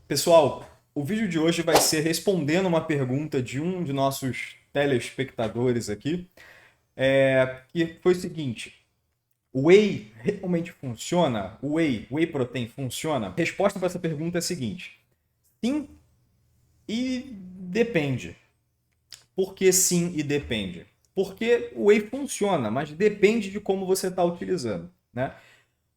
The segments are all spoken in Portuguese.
Pessoal, o vídeo de hoje vai ser respondendo uma pergunta de um de nossos telespectadores aqui, que foi o seguinte: o Whey realmente funciona? O Whey Protein funciona? A resposta para essa pergunta é a seguinte: sim e depende. Por que sim e depende? Porque o Whey funciona, mas depende de como você está utilizando, né?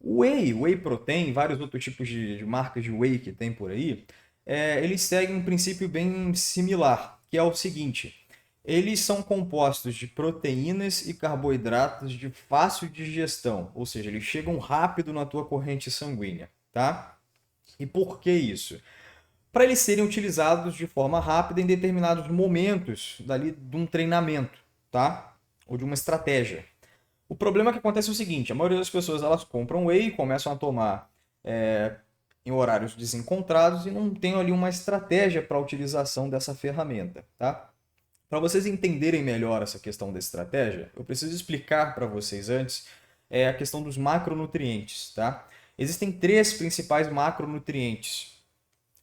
Whey Protein, vários outros tipos de marcas de Whey que tem por aí, eles seguem um princípio bem similar, que é o seguinte: eles são compostos de proteínas e carboidratos de fácil digestão, ou seja, eles chegam rápido na tua corrente sanguínea, tá? E por que isso? Para eles serem utilizados de forma rápida em determinados momentos dali de um treinamento, tá? Ou de uma estratégia. O problema que acontece é o seguinte: a maioria das pessoas elas compram whey e começam a tomar é, em horários desencontrados e não tem ali uma estratégia para a utilização dessa ferramenta, tá? Para vocês entenderem melhor essa questão da estratégia, eu preciso explicar para vocês antes a questão dos macronutrientes, tá? Existem três principais macronutrientes: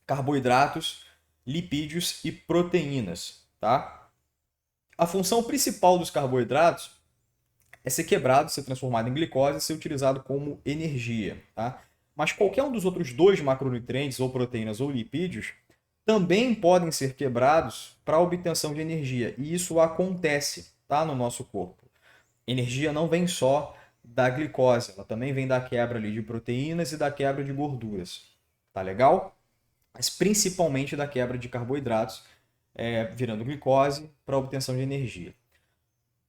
carboidratos, lipídios e proteínas, tá? A função principal dos carboidratos é ser quebrado, ser transformado em glicose e ser utilizado como energia, tá? Mas qualquer um dos outros dois macronutrientes, ou proteínas ou lipídios, também podem ser quebrados para a obtenção de energia. E isso acontece, tá, no nosso corpo. Energia não vem só da glicose, ela também vem da quebra ali de proteínas e da quebra de gorduras. Tá legal? Mas principalmente da quebra de carboidratos, virando glicose para a obtenção de energia.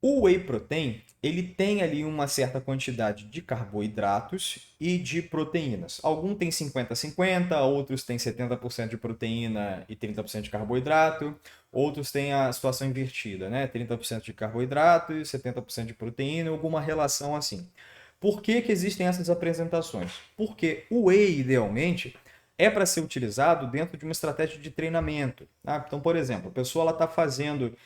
O whey protein, ele tem ali uma certa quantidade de carboidratos e de proteínas. Alguns têm 50-50, outros têm 70% de proteína e 30% de carboidrato, outros têm a situação invertida, né? 30% de carboidrato e 70% de proteína, alguma relação assim. Por que que existem essas apresentações? Porque o whey, idealmente, é para ser utilizado dentro de uma estratégia de treinamento, tá? Então, por exemplo, a pessoa está fazendo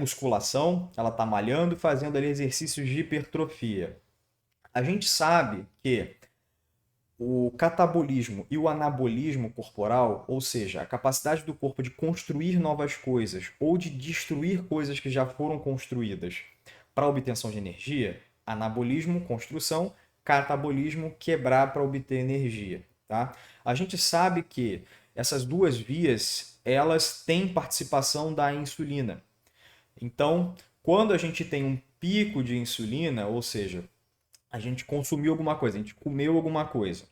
musculação, ela está malhando, fazendo ali exercícios de hipertrofia. A gente sabe que o catabolismo e o anabolismo corporal, ou seja, a capacidade do corpo de construir novas coisas ou de destruir coisas que já foram construídas para obtenção de energia, anabolismo, construção, catabolismo, quebrar para obter energia, tá? A gente sabe que essas duas vias, elas têm participação da insulina. Então, quando a gente tem um pico de insulina, ou seja, a gente consumiu alguma coisa, a gente comeu alguma coisa,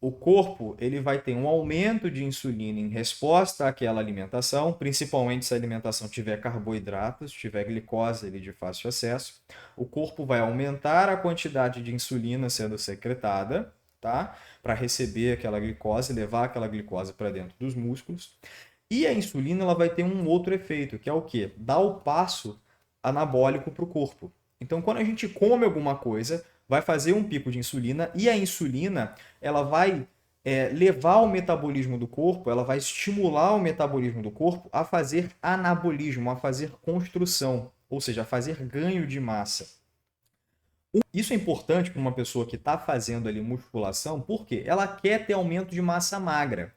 o corpo ele vai ter um aumento de insulina em resposta àquela alimentação, principalmente se a alimentação tiver carboidratos, tiver glicose ali de fácil acesso. O corpo vai aumentar a quantidade de insulina sendo secretada, tá? Para receber aquela glicose, levar aquela glicose para dentro dos músculos. E a insulina ela vai ter um outro efeito, que é o quê? Dar o passo anabólico para o corpo. Então, quando a gente come alguma coisa, vai fazer um pico de insulina e a insulina ela vai levar o metabolismo do corpo, ela vai estimular o metabolismo do corpo a fazer anabolismo, a fazer construção, ou seja, a fazer ganho de massa. Isso é importante para uma pessoa que está fazendo ali musculação, porque ela quer ter aumento de massa magra.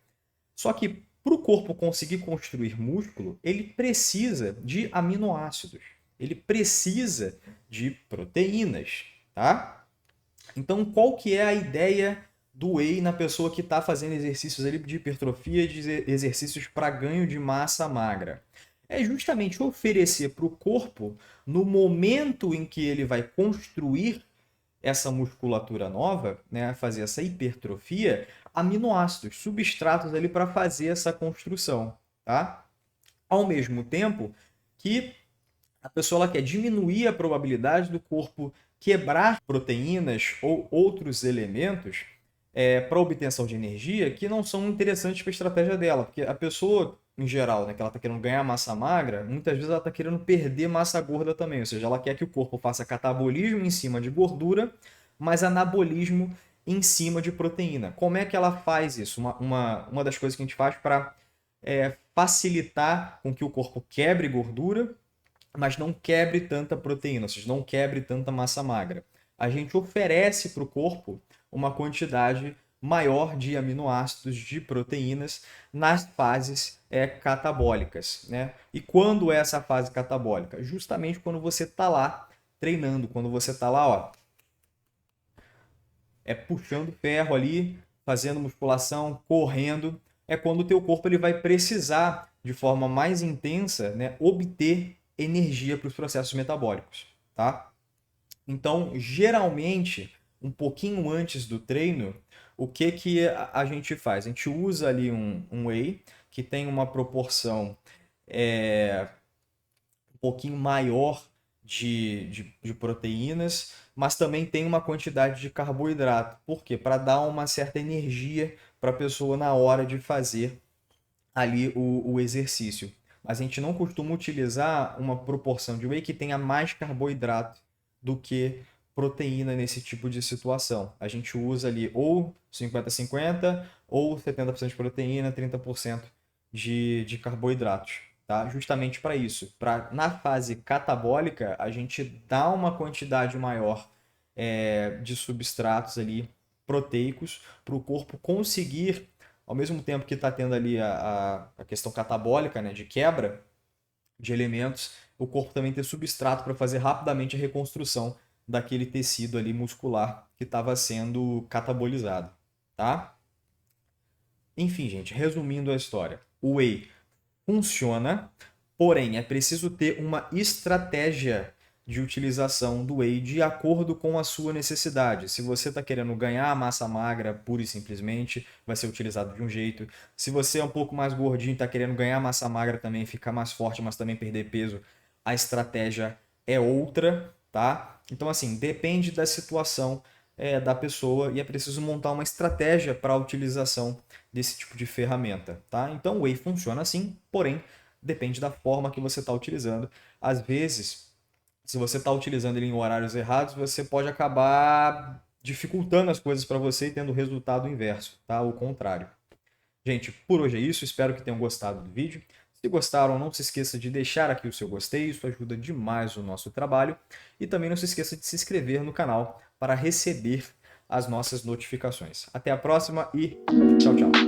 Só que para o corpo conseguir construir músculo, ele precisa de aminoácidos. Ele precisa de proteínas, tá? Então, qual que é a ideia do whey na pessoa que está fazendo exercícios ali de hipertrofia e de exercícios para ganho de massa magra? É justamente oferecer para o corpo, no momento em que ele vai construir essa musculatura nova, né, fazer essa hipertrofia, aminoácidos, substratos ali para fazer essa construção, tá? Ao mesmo tempo que a pessoa ela quer diminuir a probabilidade do corpo quebrar proteínas ou outros elementos para obtenção de energia que não são interessantes para a estratégia dela. Porque a pessoa, em geral, né, que ela está querendo ganhar massa magra, muitas vezes ela está querendo perder massa gorda também. Ou seja, ela quer que o corpo faça catabolismo em cima de gordura, mas anabolismo em cima de proteína. Como é que ela faz isso? Uma das coisas que a gente faz para facilitar com que o corpo quebre gordura, mas não quebre tanta proteína, ou seja, não quebre tanta massa magra. A gente oferece para o corpo uma quantidade maior de aminoácidos, de proteínas, nas fases catabólicas, né? E quando é essa fase catabólica? Justamente quando você está lá treinando, quando você está lá, ó, puxando ferro ali, fazendo musculação, correndo, é quando o teu corpo ele vai precisar, de forma mais intensa, né, obter energia para os processos metabólicos, tá? Então, geralmente, um pouquinho antes do treino, o que que a gente faz? A gente usa ali um whey que tem uma proporção um pouquinho maior de proteínas, mas também tem uma quantidade de carboidrato. Por quê? Para dar uma certa energia para a pessoa na hora de fazer ali o exercício. Mas a gente não costuma utilizar uma proporção de whey que tenha mais carboidrato do que proteína nesse tipo de situação. A gente usa ali ou 50-50 ou 70% de proteína, 30% de carboidratos. Tá? Justamente para isso. Na fase catabólica, a gente dá uma quantidade maior de substratos ali proteicos para o corpo conseguir, ao mesmo tempo que está tendo ali a questão catabólica, né, de quebra de elementos, o corpo também ter substrato para fazer rapidamente a reconstrução daquele tecido ali muscular que estava sendo catabolizado, tá? Enfim, gente, resumindo a história, o whey funciona, porém é preciso ter uma estratégia de utilização do whey de acordo com a sua necessidade. Se você está querendo ganhar massa magra pura e simplesmente, vai ser utilizado de um jeito. Se você é um pouco mais gordinho e está querendo ganhar massa magra também, ficar mais forte, mas também perder peso, a estratégia é outra, tá? Então, assim, depende da situação da pessoa e é preciso montar uma estratégia para a utilização desse tipo de ferramenta, tá? Então o whey funciona assim, porém depende da forma que você está utilizando. Às vezes, se você está utilizando ele em horários errados, você pode acabar dificultando as coisas para você e tendo o resultado inverso, tá? O contrário. Gente, por hoje é isso. Espero que tenham gostado do vídeo. Se gostaram, não se esqueça de deixar aqui o seu gostei, isso ajuda demais o nosso trabalho. E também não se esqueça de se inscrever no canal para receber as nossas notificações. Até a próxima e tchau, tchau.